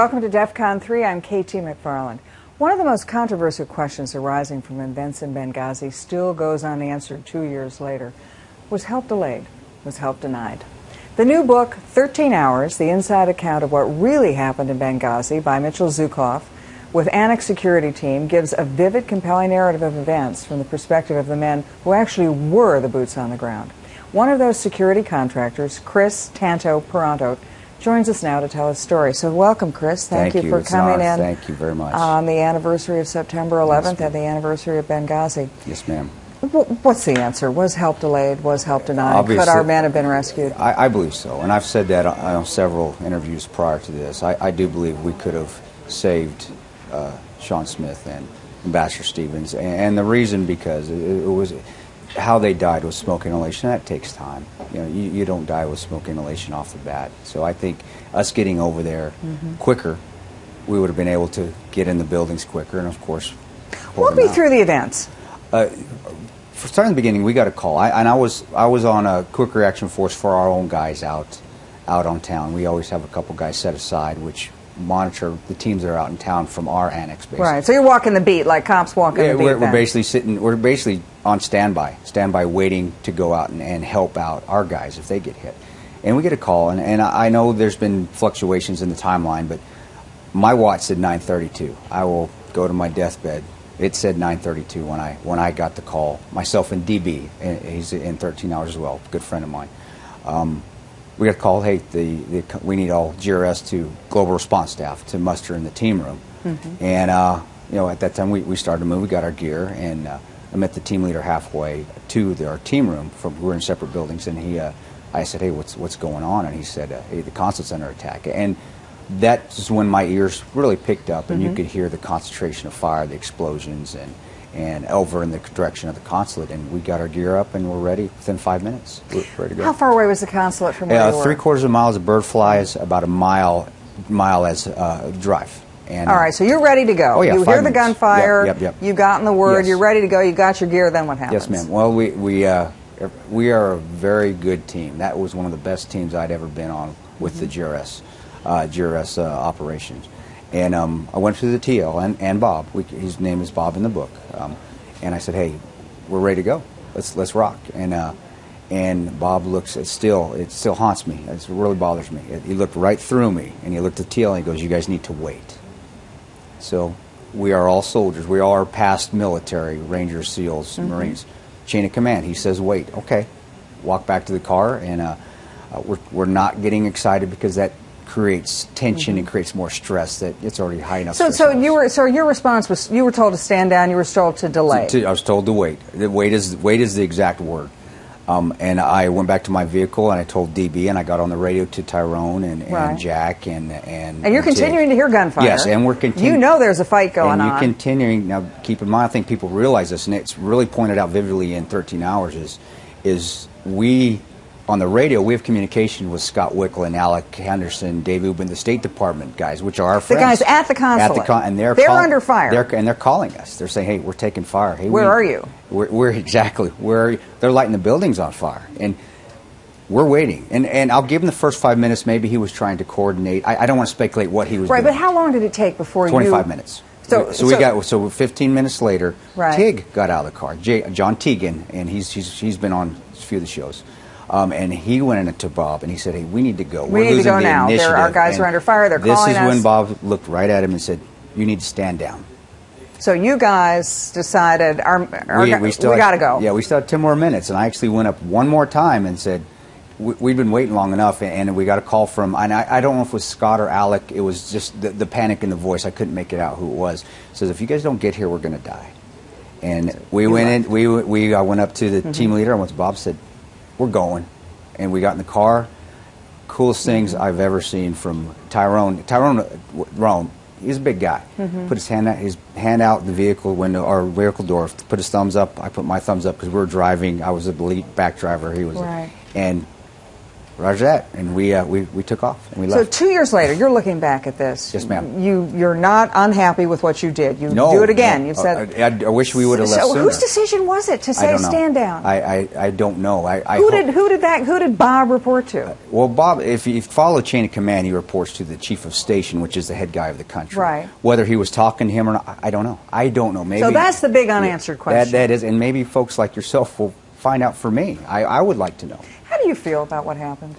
welcome to DEFCON 3. I'm KT McFarland. One of the most controversial questions arising from events in Benghazi still goes unanswered 2 years later. Was help delayed? Was help denied? The new book, 13 Hours, the inside account of what really happened in Benghazi by Mitchell Zukoff with Annex security team, gives a vivid, compelling narrative of events from the perspective of the men who actually were the boots on the ground. One of those security contractors, Kris Tanto Paronto, joins us now to tell his story. So welcome, Kris. Thank you for coming in. Thank you very much. On the anniversary of September 11th and the anniversary of Benghazi. Yes, ma'am. What's the answer? Was help delayed? Was help denied? Obviously, could our men have been rescued? I believe so, and I've said that on several interviews prior to this. I do believe we could have saved Sean Smith and Ambassador Stevens, and the reason because it was how they died with smoke inhalation. That takes time. You know, you don't die with smoke inhalation off the bat. So I think us getting over there quicker, we would have been able to get in the buildings quicker, and of course, walk me through the events. For starting the beginning, we got a call, I was on a quick reaction force for our own guys out on town. We always have a couple guys set aside which monitor the teams that are out in town from our annex base. Right. So you're walking the beat like cops walking the beat. We're basically sitting. We're basically on standby, waiting to go out and help out our guys if they get hit. And we get a call, and I know there's been fluctuations in the timeline, but my watch said 9:32. I will go to my deathbed. It said 9:32 when I got the call. Myself and DB, and he's in 13 Hours as well, good friend of mine. We got a call, hey, we need all GRS to global response staff to muster in the team room. And you know, at that time we started to move. We got our gear, and I met the team leader halfway to our team room. We were in separate buildings, and I said, hey, what's going on? And he said, hey, the consulate's under attack. And that's when my ears really picked up, and you could hear the concentration of fire, the explosions, and over in the direction of the consulate, and we got our gear up and we're ready within 5 minutes. We're ready to go. How far away was the consulate from where you were? 3/4 of a mile as a bird flies, about a mile as a drive. And, all right, so you're ready to go. Oh yeah, you hear the gunfire. Yep. You got in the word. Yes. You're ready to go. You got your gear. Then what happens? Yes, ma'am. Well, we are a very good team. That was one of the best teams I'd ever been on with the GRS operations. And I went to the TL and Bob. His name is Bob in the book. And I said, hey, we're ready to go. Let's rock. And Bob looks. It still haunts me. It really bothers me. He looked right through me, and he looked at TL and he goes, you guys need to wait. So we are all soldiers. We all are past military, Rangers, SEALs, Marines. Chain of command. He says, wait. Okay. Walk back to the car, and we're not getting excited because that creates tension and creates more stress that it's already high enough. So your response was, you were told to stand down. You were told to delay. I was told to wait. Wait is the exact word. And I went back to my vehicle and I told DB, and I got on the radio to Tyrone and Jack and you're continuing to hear gunfire. Yes, and we're continuing. You know there's a fight going on. And you're continuing. Now, keep in mind, I think people realize this, and it's really pointed out vividly in 13 Hours. Is we on the radio, we have communication with Scott Wickle and Alec Henderson, Dave Ubin, the State Department guys, which are our friends. The guys at the consulate. And they're under fire. They're calling us. They're saying, hey, we're taking fire. Hey, where are you? We're exactly. Where are you? They're lighting the buildings on fire. And we're waiting. And I'll give him the first 5 minutes. Maybe he was trying to coordinate. I don't want to speculate what he was doing. Right, but how long did it take before 25 minutes. So 15 minutes later, Tig got out of the car. John Teagan, and he's been on a few of the shows. And he went into Bob and he said, hey, we need to go. We need to go now. Our guys are under fire. They're calling us. This is when Bob looked right at him and said, you need to stand down. So you guys decided, we got to go. Yeah, we still had 10 more minutes. And I actually went up one more time and said, we've been waiting long enough. And we got a call from, and I don't know if it was Scott or Alec. It was just the panic in the voice. I couldn't make it out who it was. It says, if you guys don't get here, we're going to die. And we went in. I went up to the team leader. I went to Bob, said, we're going. And we got in the car. Coolest things I've ever seen from Tyrone. Rome, he's a big guy. Put his hand out the vehicle window or vehicle door. Put his thumbs up. I put my thumbs up because we were driving. I was the lead back driver. He was, and Roger that. And we took off and we So left. 2 years later, you're looking back at this. Yes, ma'am. You're not unhappy with what you did. You do it again. No. You said. I wish we would have left So sooner. whose decision was it to I say don't know. stand down? I don't know. Who did Bob report to? Well, Bob, if you follow chain of command, he reports to the chief of station, which is the head guy of the country. Right. Whether he was talking to him or not, I don't know. I don't know. Maybe So that's the big unanswered question. That is, and maybe folks like yourself will find out for me. I would like to know. How do you feel about what happened?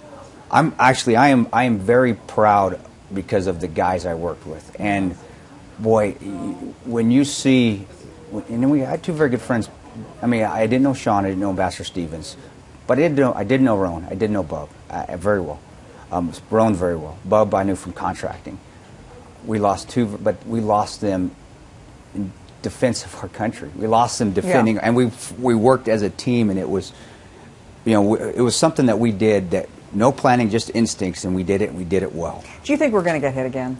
I am very proud because of the guys I worked with. And boy, when you see, and we had two very good friends. I mean, I didn't know Sean, I didn't know Ambassador Stevens, but I did know Roan, I did know Bub very well. Roan very well. Bub I knew from contracting. We lost two, but we lost them in defense of our country. We lost them defending, and we worked as a team, and it was, it was something that we did that no planning, just instincts, and we did it. And we did it well. Do you think we're going to get hit again?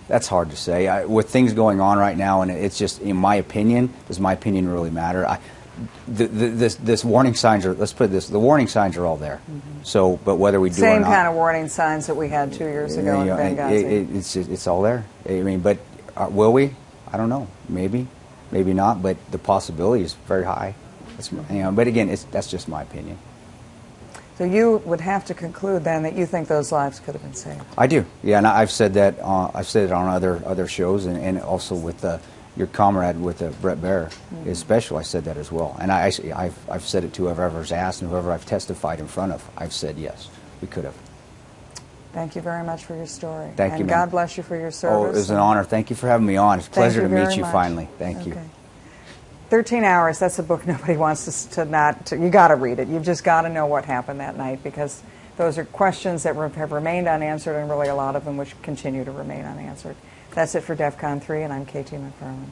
That's hard to say. With things going on right now, and it's just, in my opinion, does my opinion really matter? This warning signs are. Let's put it this: the warning signs are all there. Mm-hmm. So, but whether we do same or not, kind of warning signs that we had 2 years ago in Benghazi. It's all there. I mean, but will we? I don't know. Maybe not. But the possibility is very high. But again, that's just my opinion. So you would have to conclude then that you think those lives could have been saved. I do. Yeah, and I've said that. I've said it on other shows, and also with your comrade with Brett Baer is special. I said that as well, and I've said it to whoever's asked and whoever I've testified in front of. I've said yes, we could have. Thank you very much for your story. Thank you, and God bless you for your service. Oh, it was an honor. Thank you for having me on. It's a pleasure to meet you finally. Thank you. 13 Hours, that's a book nobody wants to not... You got to read it. You've just got to know what happened that night, because those are questions that have remained unanswered, and really a lot of them which continue to remain unanswered. That's it for DEF CON 3, and I'm KT McFarland.